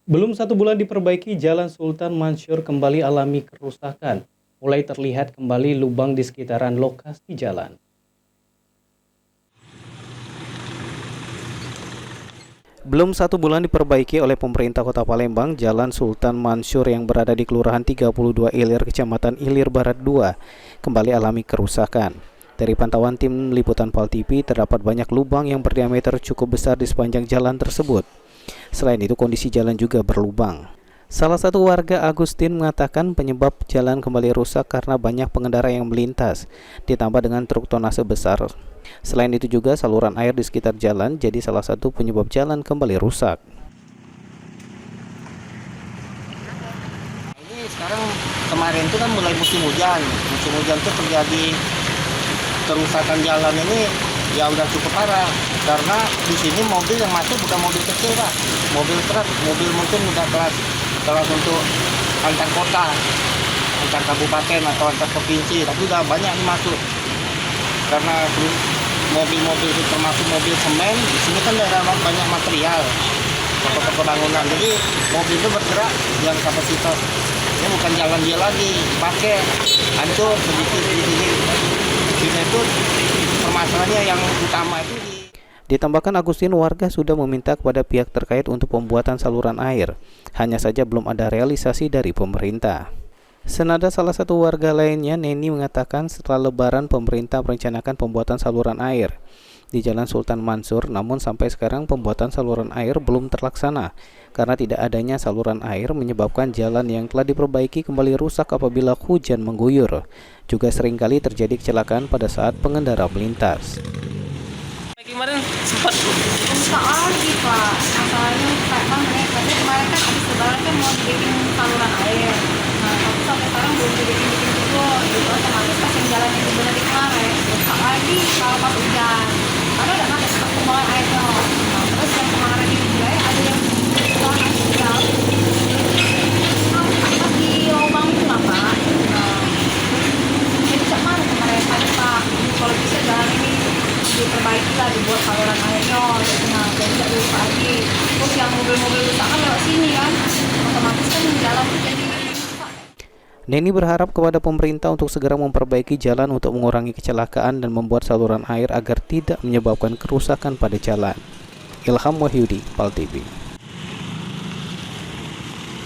Belum 1 bulan diperbaiki, Jalan Sultan Mansur kembali alami kerusakan. Mulai terlihat kembali lubang di sekitaran lokasi jalan. Belum 1 bulan diperbaiki oleh pemerintah Kota Palembang, Jalan Sultan Mansur yang berada di Kelurahan 32 Ilir, Kecamatan Ilir Barat 2, kembali alami kerusakan. Dari pantauan tim liputan PAL TV, terdapat banyak lubang yang berdiameter cukup besar di sepanjang jalan tersebut. Selain itu, kondisi jalan juga berlubang. Salah satu warga, Agustin, mengatakan penyebab jalan kembali rusak karena banyak pengendara yang melintas, ditambah dengan truk tonase besar. Selain itu juga saluran air di sekitar jalan jadi salah satu penyebab jalan kembali rusak. Ini sekarang kemarin itu kan mulai musim hujan itu terjadi kerusakan jalan ini ya udah cukup parah karena di sini mobil yang masuk bukan mobil kecil Pak, mobil truk, mobil mungkin udah kelas untuk antar kota, antar kabupaten atau antar provinsi, tapi udah banyak yang masuk karena mobil-mobil itu termasuk mobil semen. Di sini kan daerah banyak material pokok bangunan, jadi mobil itu bergerak yang kapasitas ini bukan jalan dia lagi pakai hancur sedikit di sini itu permasalahannya yang utama itu Ditambahkan Agustin, warga sudah meminta kepada pihak terkait untuk pembuatan saluran air. Hanya saja belum ada realisasi dari pemerintah. Senada salah satu warga lainnya, Neni, mengatakan setelah Lebaran pemerintah merencanakan pembuatan saluran air di Jalan Sultan Mansur, namun sampai sekarang pembuatan saluran air belum terlaksana karena tidak adanya saluran air menyebabkan jalan yang telah diperbaiki kembali rusak apabila hujan mengguyur. Juga seringkali terjadi kecelakaan pada saat pengendara melintas. Kemarin sempat rusak lagi Pak, masalahnya memang katanya kemarin kan habis lebaran kan mau dibikin saluran air, nah tapi sampai sekarang belum dibikin juga gitu. Otomatis pas yang jalan yang bener kemarin rusak lagi kalau pas hujan karena udah nggak ada pembuangan airnya. Nah terus yang kemarin ini juga ya ada yang pembuangan air sosial pas di lubang itu lah Pak. Nah jadi kemana kemarin ada Pak, kalau bisa jalan ini diperbaiki lah, dibuat saluran airnya, nah jadi tidak rusak lagi. Terus yang mobil-mobil rusak kan lewat sini kan, otomatis kan jalan jadi rusak. Neni berharap kepada pemerintah untuk segera memperbaiki jalan untuk mengurangi kecelakaan dan membuat saluran air agar tidak menyebabkan kerusakan pada jalan. Ilham Wahyudi, PAL TV.